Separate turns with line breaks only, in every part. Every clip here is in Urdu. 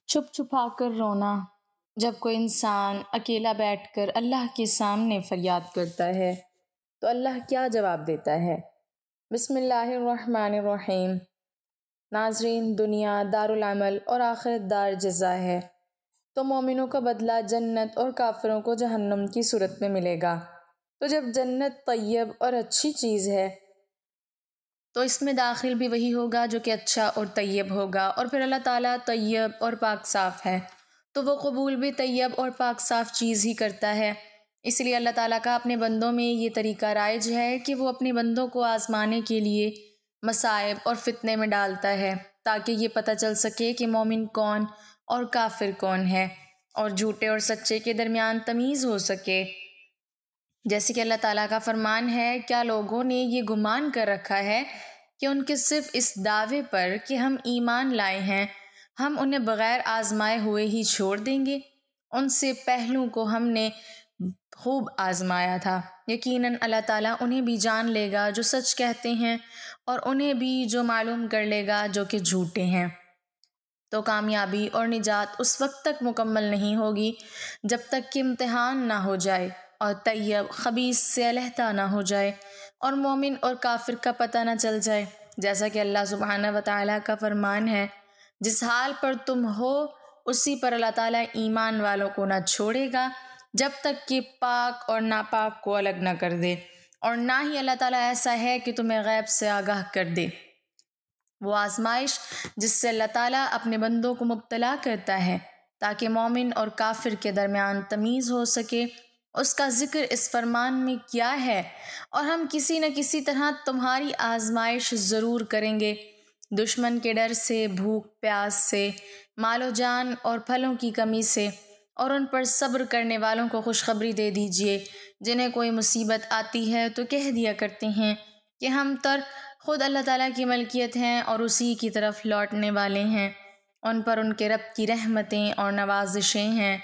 چھپ چھپا کر رونا جب کوئی انسان اکیلا بیٹھ کر اللہ کے سامنے فریاد کرتا ہے تو اللہ کیا جواب دیتا ہے؟ بسم اللہ الرحمن الرحیم۔ ناظرین، دنیا دارالعمل اور آخرت دار جزا ہے، تو مومنوں کا بدلہ جنت اور کافروں کو جہنم کی صورت میں ملے گا۔ تو جب جنت طیب اور اچھی چیز ہے تو اس میں داخل بھی وہی ہوگا جو کہ اچھا اور طیب ہوگا، اور پھر اللہ تعالیٰ طیب اور پاک صاف ہے تو وہ قبول بھی طیب اور پاک صاف چیز ہی کرتا ہے۔ اس لیے اللہ تعالیٰ کا اپنے بندوں میں یہ طریقہ رائج ہے کہ وہ اپنے بندوں کو آزمانے کے لیے مصائب اور فتنے میں ڈالتا ہے، تاکہ یہ پتہ چل سکے کہ مومن کون اور کافر کون ہے، اور جھوٹے اور سچے کے درمیان تمیز ہو سکے۔ جیسے کہ اللہ تعالیٰ کا فرمان ہے، کیا لوگوں نے یہ گمان کر رکھا ہے کہ ان کے صرف اس دعوے پر کہ ہم ایمان لائے ہیں ہم انہیں بغیر آزمائے ہوئے ہی چھوڑ دیں گے؟ ان سے پہلوں کو ہم نے خوب آزمایا تھا، یقیناً اللہ تعالیٰ انہیں بھی جان لے گا جو سچ کہتے ہیں، اور انہیں بھی جو معلوم کر لے گا جو کہ جھوٹے ہیں۔ تو کامیابی اور نجات اس وقت تک مکمل نہیں ہوگی جب تک کہ امتحان نہ ہو جائے اور طیب خبیث سے علیحدہ نہ ہو جائے، اور مومن اور کافر کا پتہ نہ چل جائے۔ جیسا کہ اللہ سبحانہ و تعالیٰ کا فرمان ہے، جس حال پر تم ہو اسی پر اللہ تعالیٰ ایمان والوں کو نہ چھوڑے گا جب تک کہ پاک اور ناپاک کو الگ نہ کر دے، اور نہ ہی اللہ تعالیٰ ایسا ہے کہ تمہیں غیب سے آگاہ کر دے۔ وہ آزمائش جس سے اللہ تعالیٰ اپنے بندوں کو مبتلا کرتا ہے تاکہ مومن اور کافر کے درمیان تمیز ہو سکے، اس کا ذکر اس فرمان میں کیا ہے، اور ہم کسی نہ کسی طرح تمہاری آزمائش ضرور کریں گے، دشمن کے ڈر سے، بھوک پیاس سے، مال و جان اور پھلوں کی کمی سے، اور ان پر صبر کرنے والوں کو خوشخبری دے دیجئے جنہیں کوئی مصیبت آتی ہے تو کہہ دیا کرتے ہیں کہ ہم خود اللہ تعالیٰ کی ملکیت ہیں اور اسی کی طرف لوٹنے والے ہیں، ان پر ان کے رب کی رحمتیں اور نوازشیں ہیں،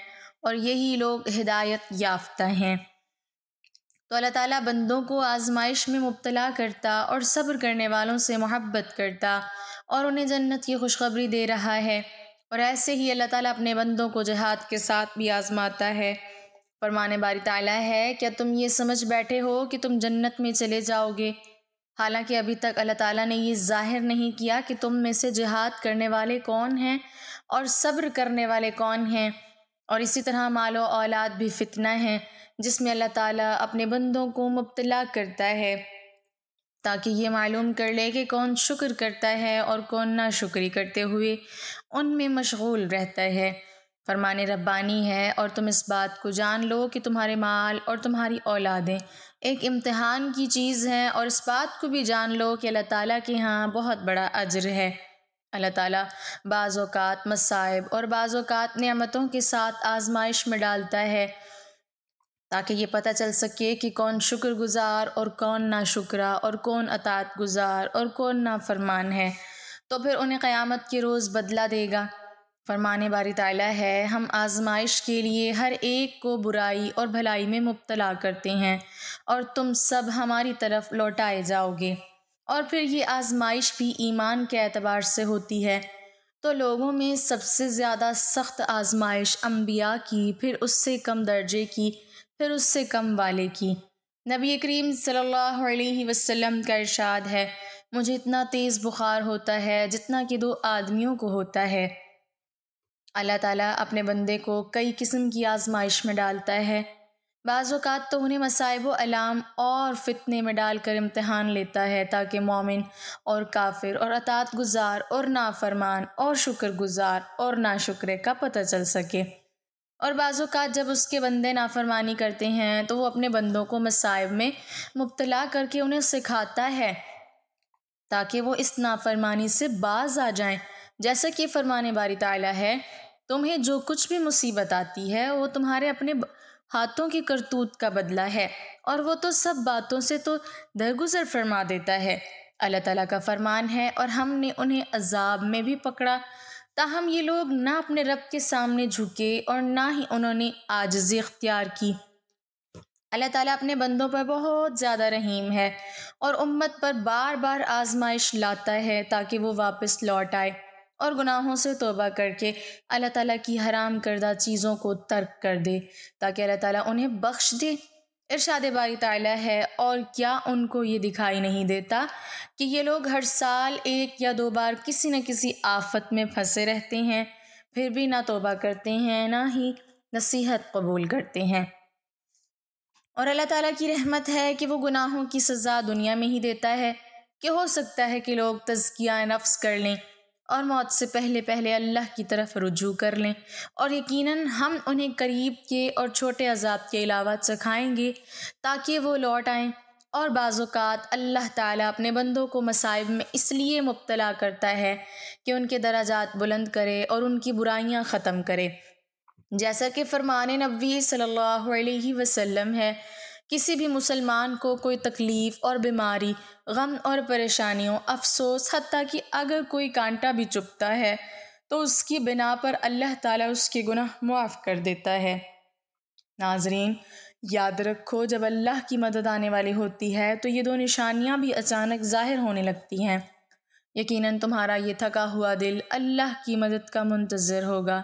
اور یہی لوگ ہدایت یافتہ ہیں۔ تو اللہ تعالیٰ بندوں کو آزمائش میں مبتلا کرتا اور صبر کرنے والوں سے محبت کرتا اور انہیں جنت کی خوشخبری دے رہا ہے، اور ایسے ہی اللہ تعالیٰ اپنے بندوں کو جہاد کے ساتھ بھی آزماتا ہے۔ فرمان باری تعالیٰ ہے، کیا تم یہ سمجھ بیٹھے ہو کہ تم جنت میں چلے جاؤ گے، حالانکہ ابھی تک اللہ تعالیٰ نے یہ ظاہر نہیں کیا کہ تم میں سے جہاد کرنے والے کون ہیں اور صبر کرنے والے کون ہیں، اور اسی طرح مال و اولاد بھی فتنہ ہیں جس میں اللہ تعالیٰ اپنے بندوں کو مبتلا کرتا ہے تاکہ یہ معلوم کر لے کہ کون شکر کرتا ہے اور کون ناشکری کرتے ہوئے ان میں مشغول رہتا ہے۔ فرمان ربانی ہے، اور تم اس بات کو جان لو کہ تمہارے مال اور تمہاری اولادیں ایک امتحان کی چیز ہیں، اور اس بات کو بھی جان لو کہ اللہ تعالیٰ کے ہاں بہت بڑا اجر ہے۔ اللہ تعالیٰ بعض اوقات مصائب اور بعض اوقات نعمتوں کے ساتھ آزمائش میں ڈالتا ہے تاکہ یہ پتہ چل سکے کہ کون شکر گزار اور کون ناشکرا، اور کون اطاعت گزار اور کون نافرمان ہے، تو پھر انہیں قیامت کے روز بدلہ دے گا۔ فرمان باری تعالیٰ ہے، ہم آزمائش کے لیے ہر ایک کو برائی اور بھلائی میں مبتلا کرتے ہیں، اور تم سب ہماری طرف لوٹائے جاؤ گے، اور پھر یہ آزمائش بھی ایمان کے اعتبار سے ہوتی ہے۔ تو لوگوں میں سب سے زیادہ سخت آزمائش انبیاء کی، پھر اس سے کم درجے کی، پھر اس سے کم والے کی۔ نبی کریم صلی اللہ علیہ وسلم کا ارشاد ہے، مجھے اتنا تیز بخار ہوتا ہے جتنا کہ 2 آدمیوں کو ہوتا ہے۔ اللہ تعالیٰ اپنے بندے کو کئی قسم کی آزمائش میں ڈالتا ہے، بعض اوقات تو انہیں مصائب و الام اور فتنے میں ڈال کر امتحان لیتا ہے تاکہ مومن اور کافر اور اطاعت گزار اور نافرمان اور شکر گزار اور ناشکرے کا پتہ چل سکے، اور بعض اوقات جب اس کے بندے نافرمانی کرتے ہیں تو وہ اپنے بندوں کو مصائب میں مبتلا کر کے انہیں سکھاتا ہے تاکہ وہ اس نافرمانی سے باز آ جائیں۔ جیسا کہ فرمان باری تعالیٰ ہے، تمہیں جو کچھ بھی مصیبت آتی ہے وہ تمہارے اپنے ہاتھوں کی کرتوت کا بدلہ ہے، اور وہ تو سب باتوں سے تو درگزر فرما دیتا ہے۔ اللہ تعالیٰ کا فرمان ہے، اور ہم نے انہیں عذاب میں بھی پکڑا، تاہم یہ لوگ نہ اپنے رب کے سامنے جھکے اور نہ ہی انہوں نے عاجزی اختیار کی۔ اللہ تعالیٰ اپنے بندوں پر بہت زیادہ رحیم ہے، اور امت پر بار بار آزمائش لاتا ہے تاکہ وہ واپس لوٹ آئے اور گناہوں سے توبہ کر کے اللہ تعالیٰ کی حرام کردہ چیزوں کو ترک کر دے تاکہ اللہ تعالیٰ انہیں بخش دے۔ ارشاد باری تعالیٰ ہے، اور کیا ان کو یہ دکھائی نہیں دیتا کہ یہ لوگ ہر سال 1 یا 2 بار کسی نہ کسی آفت میں پھنسے رہتے ہیں، پھر بھی نہ توبہ کرتے ہیں نہ ہی نصیحت قبول کرتے ہیں۔ اور اللہ تعالیٰ کی رحمت ہے کہ وہ گناہوں کی سزا دنیا میں ہی دیتا ہے، کہ ہو سکتا ہے کہ لوگ تزکیہ نفس کر لیں اور موت سے پہلے پہلے اللہ کی طرف رجوع کر لیں، اور یقیناً ہم انہیں قریب کے اور چھوٹے عذاب کے علاوہ چکھائیں گے تاکہ وہ لوٹ آئیں۔ اور بعض اوقات اللہ تعالیٰ اپنے بندوں کو مصائب میں اس لیے مبتلا کرتا ہے کہ ان کے درجات بلند کرے اور ان کی برائیاں ختم کرے، جیسا کہ فرمان نبوی صلی اللہ علیہ وسلم ہے، کسی بھی مسلمان کو کوئی تکلیف اور بیماری، غم اور پریشانیوں، افسوس، حتیٰ کہ اگر کوئی کانٹا بھی چبھتا ہے تو اس کی بنا پر اللہ تعالیٰ اس کے گناہ معاف کر دیتا ہے۔ ناظرین، یاد رکھو، جب اللہ کی مدد آنے والی ہوتی ہے تو یہ 2 نشانیاں بھی اچانک ظاہر ہونے لگتی ہیں۔ یقیناً تمہارا یہ تھکا ہوا دل اللہ کی مدد کا منتظر ہوگا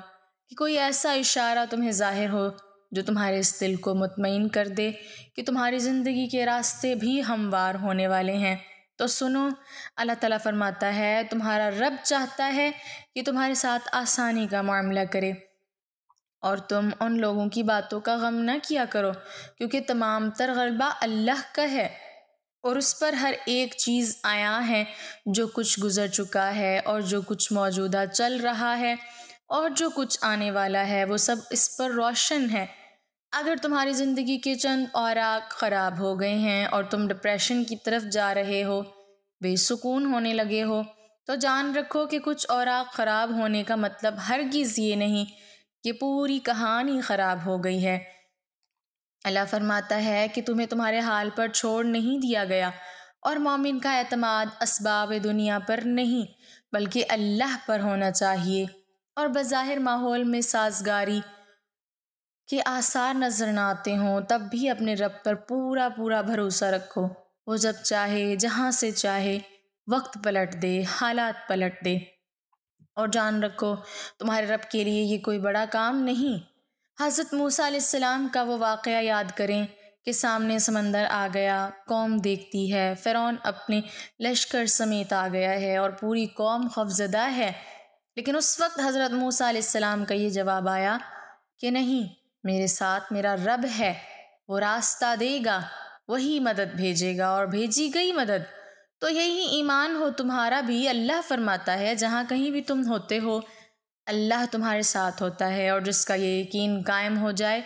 کہ کوئی ایسا اشارہ تمہیں ظاہر ہو جو تمہارے اس دل کو مطمئن کر دے کہ تمہاری زندگی کے راستے بھی ہموار ہونے والے ہیں۔ تو سنو، اللہ تعالیٰ فرماتا ہے، تمہارا رب چاہتا ہے کہ تمہارے ساتھ آسانی کا معاملہ کرے، اور تم ان لوگوں کی باتوں کا غم نہ کیا کرو، کیونکہ تمام تر غلبہ اللہ کا ہے، اور اس پر ہر ایک چیز عیاں ہے، جو کچھ گزر چکا ہے اور جو کچھ موجودہ چل رہا ہے اور جو کچھ آنے والا ہے، وہ سب اس پر روشن ہے۔ اگر تمہاری زندگی کے چند اوراق خراب ہو گئے ہیں اور تم ڈپریشن کی طرف جا رہے ہو، بے سکون ہونے لگے ہو، تو جان رکھو کہ کچھ اوراق خراب ہونے کا مطلب ہرگز یہ نہیں کہ پوری کہانی خراب ہو گئی ہے۔ اللہ فرماتا ہے کہ تمہیں تمہارے حال پر چھوڑ نہیں دیا گیا، اور مومن کا اعتماد اسباب دنیا پر نہیں بلکہ اللہ پر ہونا چاہیے، اور بظاہر ماحول میں سازگاری کے آثار نظر نہ آتے ہوں تب بھی اپنے رب پر پورا پورا بھروسہ رکھو۔ وہ جب چاہے، جہاں سے چاہے، وقت پلٹ دے، حالات پلٹ دے، اور جان رکھو تمہارے رب کے لیے یہ کوئی بڑا کام نہیں۔ حضرت موسیٰ علیہ السلام کا وہ واقعہ یاد کریں کہ سامنے سمندر آ گیا، قوم دیکھتی ہے، فرعون اپنے لشکر سمیت آ گیا ہے اور پوری قوم خوفزدہ ہے، لیکن اس وقت حضرت موسیٰ علیہ السلام کا یہ جواب آیا کہ نہیں، میرے ساتھ میرا رب ہے، وہ راستہ دے گا، وہی مدد بھیجے گا، اور بھیجی گئی مدد۔ تو یہی ایمان ہو تمہارا بھی۔ اللہ فرماتا ہے، جہاں کہیں بھی تم ہوتے ہو اللہ تمہارے ساتھ ہوتا ہے، اور جس کا یہ یقین قائم ہو جائے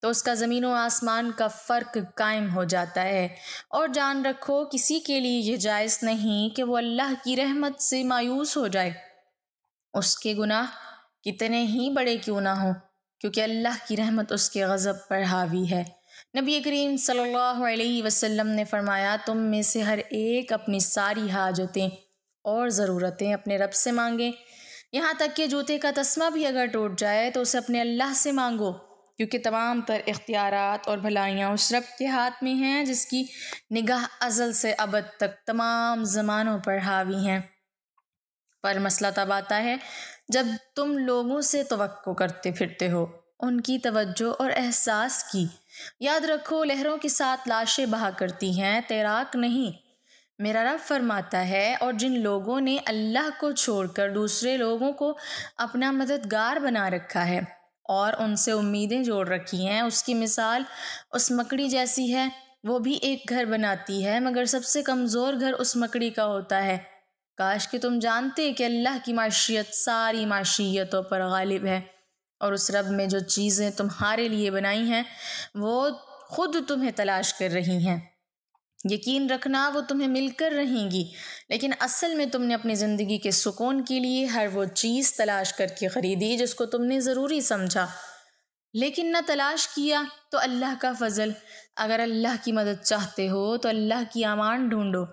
تو اس کا زمین و آسمان کا فرق قائم ہو جاتا ہے۔ اور جان رکھو کسی کے لیے یہ جائز نہیں کہ وہ اللہ کی رحمت سے مایوس ہو جائے، اس کے گناہ کتنے ہی بڑے کیوں نہ ہوں، کیونکہ اللہ کی رحمت اس کے غضب پر حاوی ہے۔ نبی کریم صلی اللہ علیہ وسلم نے فرمایا، تم میں سے ہر ایک اپنی ساری حاجتیں اور ضرورتیں اپنے رب سے مانگے، یہاں تک کہ جوتے کا تسمہ بھی اگر ٹوٹ جائے تو اسے اپنے اللہ سے مانگو، کیونکہ تمام تر اختیارات اور بھلائیاں اس رب کے ہاتھ میں ہیں جس کی نگاہ ازل سے ابد تک تمام زمانوں پر حاوی ہیں۔ پر مسئلہ تب آتا ہے جب تم لوگوں سے توقع کرتے پھرتے ہو، ان کی توجہ اور احساس کی۔ یاد رکھو، لہروں کے ساتھ لاشیں بہا کرتی ہیں، تیراک نہیں۔ میرا رب فرماتا ہے، اور جن لوگوں نے اللہ کو چھوڑ کر دوسرے لوگوں کو اپنا مددگار بنا رکھا ہے اور ان سے امیدیں جوڑ رکھی ہیں، اس کی مثال اس مکڑی جیسی ہے۔ وہ بھی ایک گھر بناتی ہے، مگر سب سے کمزور گھر اس مکڑی کا ہوتا ہے۔ کاش کہ تم جانتے کہ اللہ کی معیشت ساری معیشتوں پر غالب ہے، اور اس رب میں جو چیزیں تمہارے لیے بنائی ہیں وہ خود تمہیں تلاش کر رہی ہیں۔ یقین رکھنا وہ تمہیں مل کر رہیں گی، لیکن اصل میں تم نے اپنی زندگی کے سکون کے لیے ہر وہ چیز تلاش کر کے خریدی جس کو تم نے ضروری سمجھا، لیکن نہ تلاش کیا۔ تو اللہ کا فضل، اگر اللہ کی مدد چاہتے ہو تو اللہ کی امان ڈھونڈو،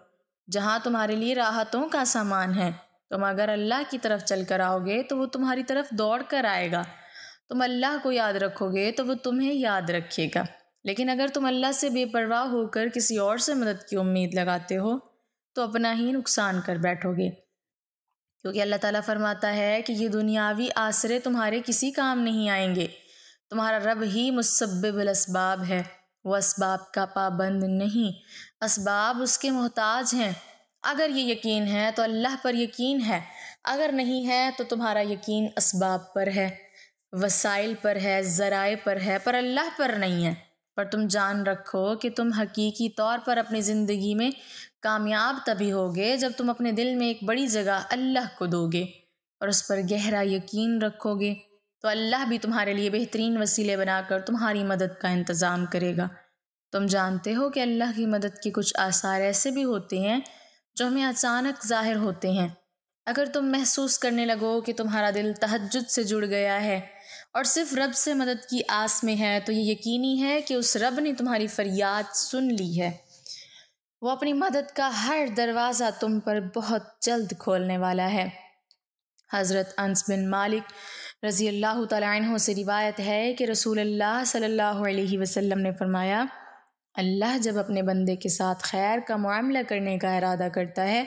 جہاں تمہارے لیے راحتوں کا سامان ہے۔ تم اگر اللہ کی طرف چل کر آؤ گے تو وہ تمہاری طرف دوڑ کر آئے گا، تم اللہ کو یاد رکھو گے تو وہ تمہیں یاد رکھے گا، لیکن اگر تم اللہ سے بے پرواہ ہو کر کسی اور سے مدد کی امید لگاتے ہو تو اپنا ہی نقصان کر بیٹھو گے۔ کیونکہ اللہ تعالیٰ فرماتا ہے کہ یہ دنیاوی آسرے تمہارے کسی کام نہیں آئیں گے، تمہارا رب ہی مسبب الاسباب ہے، وہ اسباب کا پابند نہیں، اسباب اس کے محتاج ہیں۔ اگر یہ یقین ہے تو اللہ پر یقین ہے، اگر نہیں ہے تو تمہارا یقین اسباب پر ہے، وسائل پر ہے، ذرائع پر ہے، پر اللہ پر نہیں ہے۔ پر تم جان رکھو کہ تم حقیقی طور پر اپنی زندگی میں کامیاب تبھی ہوگے جب تم اپنے دل میں ایک بڑی جگہ اللہ کو دو گے اور اس پر گہرا یقین رکھو گے، تو اللہ بھی تمہارے لیے بہترین وسیلے بنا کر تمہاری مدد کا انتظام کرے گا۔ تم جانتے ہو کہ اللہ کی مدد کے کچھ آثار ایسے بھی ہوتے ہیں جو ہمیں اچانک ظاہر ہوتے ہیں۔ اگر تم محسوس کرنے لگو کہ تمہارا دل تہجد سے جڑ گیا ہے اور صرف رب سے مدد کی آس میں ہے، تو یہ یقینی ہے کہ اس رب نے تمہاری فریاد سن لی ہے، وہ اپنی مدد کا ہر دروازہ تم پر بہت جلد کھولنے والا ہے۔ حضرت انس بن مالک رضی اللہ تعالیٰ عنہ سے روایت ہے کہ رسول اللہ صلی اللہ علیہ وسلم نے فرمایا، اللہ جب اپنے بندے کے ساتھ خیر کا معاملہ کرنے کا ارادہ کرتا ہے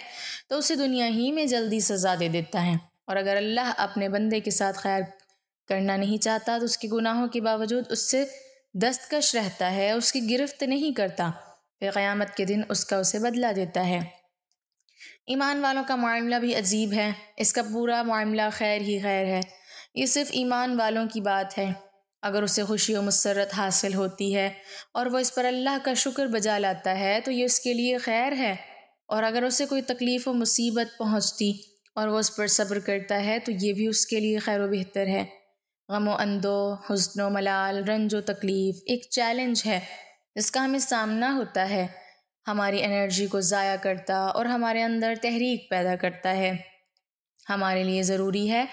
تو اسے دنیا ہی میں جلدی سزا دے دیتا ہے، اور اگر اللہ اپنے بندے کے ساتھ خیر کرنا نہیں چاہتا تو اس کے گناہوں کے باوجود اس سے دستکش رہتا ہے، اس کی گرفت نہیں کرتا، پھر قیامت کے دن اس کا اسے بدلہ دیتا ہے۔ ایمان والوں کا معاملہ بھی عجیب ہے، اس کا پورا معاملہ خیر ہی خیر ہے، یہ صرف ایمان والوں کی بات ہے۔ اگر اسے خوشی و مسرت حاصل ہوتی ہے اور وہ اس پر اللہ کا شکر بجا لاتا ہے تو یہ اس کے لیے خیر ہے، اور اگر اسے کوئی تکلیف و مصیبت پہنچتی اور وہ اس پر صبر کرتا ہے تو یہ بھی اس کے لیے خیر و بہتر ہے۔ غم و اندو، حزن و ملال، رنج و تکلیف ایک چیلنج ہے جس کا ہمیں سامنا ہوتا ہے، ہماری انرجی کو ضائع کرتا اور ہمارے اندر تحریک پیدا کرتا ہے۔ ہمارے لیے ضروری ہے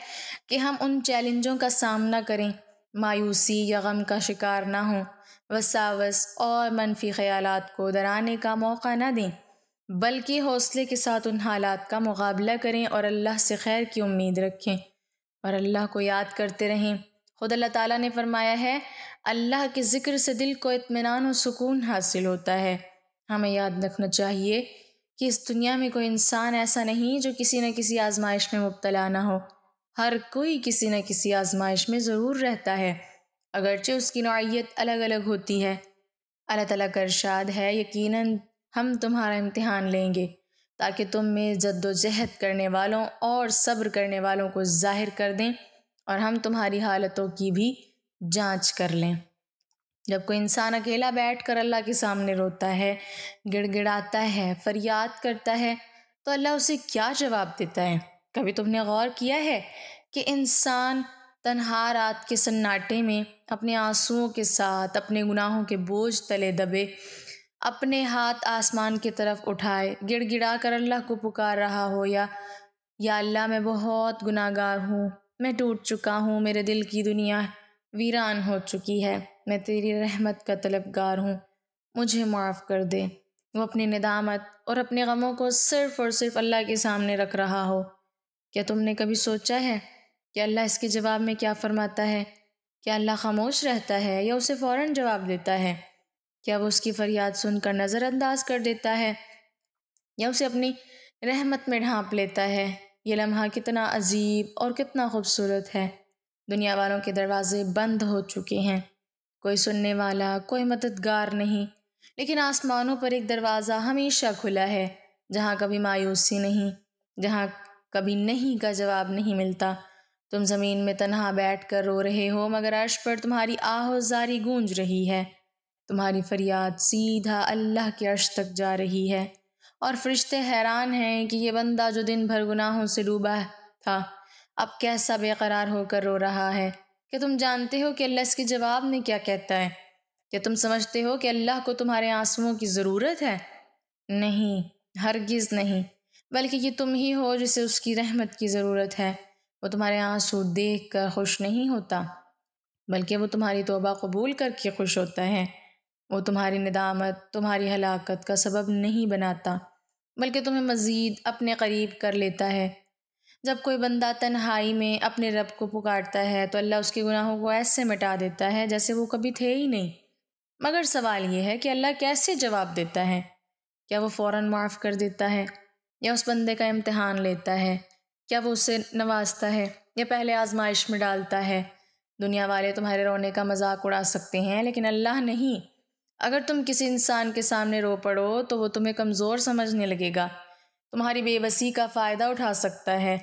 کہ ہم ان چیلنجوں کا سامنا کریں، مایوسی یا غم کا شکار نہ ہوں، وساوس اور منفی خیالات کو ڈرانے کا موقع نہ دیں، بلکہ حوصلے کے ساتھ ان حالات کا مقابلہ کریں اور اللہ سے خیر کی امید رکھیں اور اللہ کو یاد کرتے رہیں۔ خود اللہ تعالیٰ نے فرمایا ہے، اللہ کے ذکر سے دل کو اطمینان و سکون حاصل ہوتا ہے۔ ہمیں یاد رکھنا چاہیے کہ اس دنیا میں کوئی انسان ایسا نہیں جو کسی نہ کسی آزمائش میں مبتلا نہ ہو، ہر کوئی کسی نہ کسی آزمائش میں ضرور رہتا ہے، اگرچہ اس کی نوعیت الگ الگ ہوتی ہے۔ اللہ تعالیٰ کا ارشاد ہے، یقیناً ہم تمہارا امتحان لیں گے تاکہ تم میں جد و جہد کرنے والوں اور صبر کرنے والوں کو ظاہر کر دیں اور ہم تمہاری حالتوں کی بھی جانچ کر لیں۔ جب کوئی انسان اکیلا بیٹھ کر اللہ کے سامنے روتا ہے، گڑ گڑاتا ہے، فریاد کرتا ہے تو اللہ اسے کیا جواب دیتا ہے؟ کبھی تم نے غور کیا ہے کہ انسان تنہا رات کے سناٹے میں اپنے آنسوؤں کے ساتھ اپنے گناہوں کے بوجھ تلے دبے، اپنے ہاتھ آسمان کی طرف اٹھائے، گڑ گڑا کر اللہ کو پکار رہا ہو، یا اللہ میں بہت گناہ گار ہوں، میں ٹوٹ چکا ہوں، میرے دل کی دنیا ویران ہو چکی ہے، میں تیری رحمت کا طلبگار ہوں، مجھے معاف کر دے۔ وہ اپنی ندامت اور اپنے غموں کو صرف اور صرف اللہ کے سامنے رکھ رہا ہو۔ کیا تم نے کبھی سوچا ہے کہ اللہ اس کے جواب میں کیا فرماتا ہے؟ کیا اللہ خاموش رہتا ہے یا اسے فوراً جواب دیتا ہے؟ کیا وہ اس کی فریاد سن کر نظر انداز کر دیتا ہے یا اسے اپنی رحمت میں ڈھانپ لیتا ہے؟ یہ لمحہ کتنا عجیب اور کتنا خوبصورت ہے۔ دنیا والوں کے دروازے بند ہو چکے ہیں، کوئی سننے والا، کوئی مددگار نہیں، لیکن آسمانوں پر ایک دروازہ ہمیشہ کھلا ہے، جہاں کبھی مایوسی نہیں، جہاں کبھی نہیں کا جواب نہیں ملتا۔ تم زمین میں تنہا بیٹھ کر رو رہے ہو، مگر عرش پر تمہاری آہ و زاری گونج رہی ہے، تمہاری فریاد سیدھا اللہ کے عرش تک جا رہی ہے، اور فرشتے حیران ہیں کہ یہ بندہ جو دن بھر گناہوں سے ڈوبا تھا اب کیسا بے قرار ہو کر رو رہا ہے۔ کہ تم جانتے ہو کہ اللہ اس کے جواب میں کیا کہتا ہے؟ کیا تم سمجھتے ہو کہ اللہ کو تمہارے آنسوؤں کی ضرورت ہے؟ نہیں، ہرگز نہیں، بلکہ یہ تم ہی ہو جسے اس کی رحمت کی ضرورت ہے۔ وہ تمہارے آنسو دیکھ کر خوش نہیں ہوتا، بلکہ وہ تمہاری توبہ قبول کر کے خوش ہوتا ہے۔ وہ تمہاری ندامت، تمہاری ہلاکت کا سبب نہیں بناتا، بلکہ تمہیں مزید اپنے قریب کر لیتا ہے۔ جب کوئی بندہ تنہائی میں اپنے رب کو پکارتا ہے تو اللہ اس کے گناہوں کو ایسے مٹا دیتا ہے جیسے وہ کبھی تھے ہی نہیں۔ مگر سوال یہ ہے کہ اللہ کیسے جواب دیتا ہے؟ کیا وہ فوراً معاف کر دیتا ہے یا اس بندے کا امتحان لیتا ہے؟ کیا وہ اسے نوازتا ہے یا پہلے آزمائش میں ڈالتا ہے؟ دنیا والے تمہارے رونے کا مذاق اڑا سکتے ہیں لیکن اللہ نہیں۔ اگر تم کسی انسان کے سامنے رو پڑو تو وہ تمہیں کمزور سمجھنے لگے گا، تمہاری بے بسی کا فائدہ اٹھا سکتا ہے،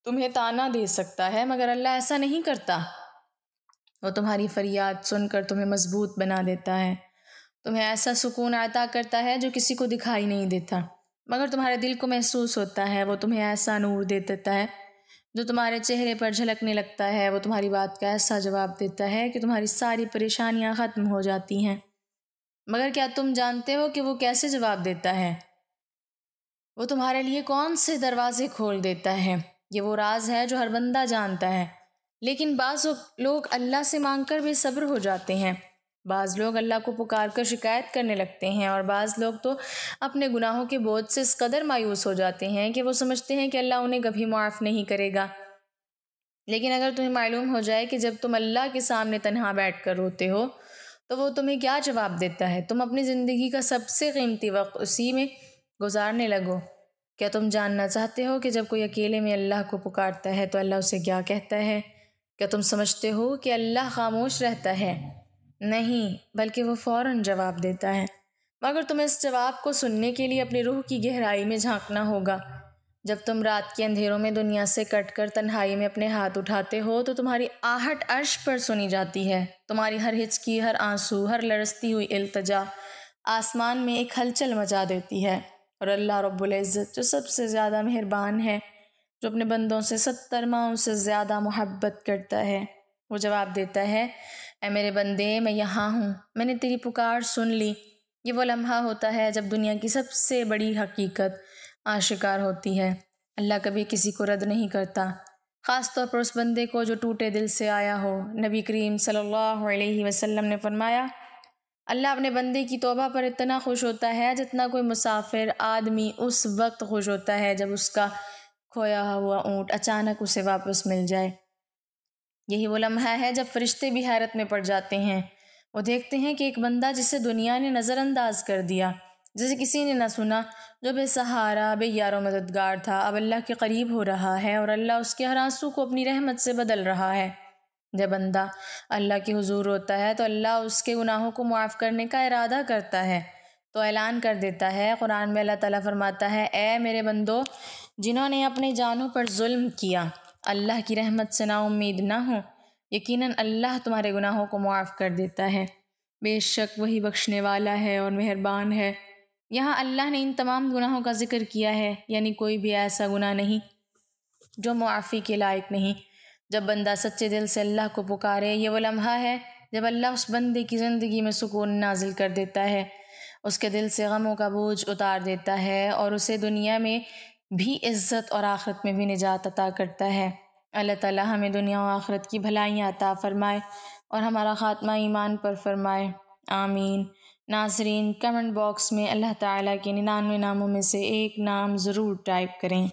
تمہیں تانا دے سکتا ہے، مگر اللہ ایسا نہیں کرتا۔ وہ تمہاری فریاد سن کر تمہیں مضبوط بنا دیتا ہے، تمہیں ایسا سکون عطا کرتا ہے جو کسی کو دکھائی نہیں دیتا، مگر تمہارے دل کو محسوس ہوتا ہے۔ وہ تمہیں ایسا نور دے دیتا ہے جو تمہارے چہرے پر جھلکنے لگتا ہے۔ وہ تمہاری بات کا ایسا جواب دیتا ہے کہ تمہاری ساری پریشانیاں ختم ہو جاتی ہیں۔ مگر کیا تم جانتے ہو کہ وہ کیسے جواب دیتا ہے؟ وہ تمہارے لیے کون سے دروازے کھول دیتا ہے؟ یہ وہ راز ہے جو ہر بندہ جانتا ہے، لیکن بعض لوگ اللہ سے مانگ کر بے صبر ہو جاتے ہیں۔ بعض لوگ اللہ کو پکار کر شکایت کرنے لگتے ہیں، اور بعض لوگ تو اپنے گناہوں کے بوجھ سے اس قدر مایوس ہو جاتے ہیں کہ وہ سمجھتے ہیں کہ اللہ انہیں کبھی معاف نہیں کرے گا۔ لیکن اگر تمہیں معلوم ہو جائے کہ جب تم اللہ کے سامنے تنہا بیٹھ کر روتے ہو تو وہ تمہیں کیا جواب دیتا ہے، تم اپنی زندگی کا سب سے قیمتی وقت اسی میں گزارنے لگو۔ کیا تم جاننا چاہتے ہو کہ جب کوئی اکیلے میں اللہ کو پکارتا ہے تو اللہ اسے کیا کہتا ہے؟ کیا تم سمجھتے ہو کہ اللہ خاموش رہتا ہے؟ نہیں، بلکہ وہ فوراً جواب دیتا ہے، مگر تمہیں اس جواب کو سننے کے لیے اپنی روح کی گہرائی میں جھانکنا ہوگا۔ جب تم رات کے اندھیروں میں دنیا سے کٹ کر تنہائی میں اپنے ہاتھ اٹھاتے ہو تو تمہاری آہٹ عرش پر سنی جاتی ہے، تمہاری ہر ہچکی، ہر آنسو، ہر لرزتی ہوئی التجا آسمان میں ایک ہلچل مچا دیتی ہے، اور اللہ رب العزت جو سب سے زیادہ مہربان ہے، جو اپنے بندوں سے 70 ماؤں سے زیادہ محبت کرتا ہے، وہ جواب دیتا ہے، اے میرے بندے، میں یہاں ہوں، میں نے تیری پکار سن لی۔ یہ وہ لمحہ ہوتا ہے جب دنیا کی سب سے بڑی حقیقت آشکار ہوتی ہے۔ اللہ کبھی کسی کو رد نہیں کرتا، خاص طور پر اس بندے کو جو ٹوٹے دل سے آیا ہو۔ نبی کریم صلی اللہ علیہ وسلم نے فرمایا، اللہ اپنے بندے کی توبہ پر اتنا خوش ہوتا ہے جتنا کوئی مسافر آدمی اس وقت خوش ہوتا ہے جب اس کا کھویا ہوا اونٹ اچانک اسے واپس مل جائے۔ یہی وہ لمحہ ہے جب فرشتے بھی حیرت میں پڑ جاتے ہیں۔ وہ دیکھتے ہیں کہ ایک بندہ جسے دنیا نے نظر انداز کر دیا، جسے کسی نے نہ سنا، جو بے سہارا، بے یار و مددگار تھا، اب اللہ کے قریب ہو رہا ہے، اور اللہ اس کے ہر آنسو کو اپنی رحمت سے بدل رہا ہے۔ جب بندہ اللہ کے حضور ہوتا ہے تو اللہ اس کے گناہوں کو معاف کرنے کا ارادہ کرتا ہے، تو اعلان کر دیتا ہے۔ قرآن میں اللہ تعالیٰ فرماتا ہے، اے میرے بندو، جنہوں نے اپنی جانوں پر ظلم کیا، اللہ کی رحمت سے نا امید نہ ہو، یقیناً اللہ تمہارے گناہوں کو معاف کر دیتا ہے، بے شک وہی بخشنے والا ہے اور مہربان ہے۔ یہاں اللہ نے ان تمام گناہوں کا ذکر کیا ہے، یعنی کوئی بھی ایسا گناہ نہیں جو معافی کے لائق نہیں۔ جب بندہ سچے دل سے اللہ کو پکارے، یہ وہ لمحہ ہے جب اللہ اس بندے کی زندگی میں سکون نازل کر دیتا ہے، اس کے دل سے غموں کا بوجھ اتار دیتا ہے، اور اسے دنیا میں بھی عزت اور آخرت میں بھی نجات عطا کرتا ہے۔ اللہ تعالیٰ ہمیں دنیا و آخرت کی بھلائیاں عطا فرمائے اور ہمارا خاتمہ ایمان پر فرمائے، آمین۔ ناظرین، کمنٹ باکس میں اللہ تعالیٰ کے 99 ناموں میں سے ایک نام ضرور ٹائپ کریں۔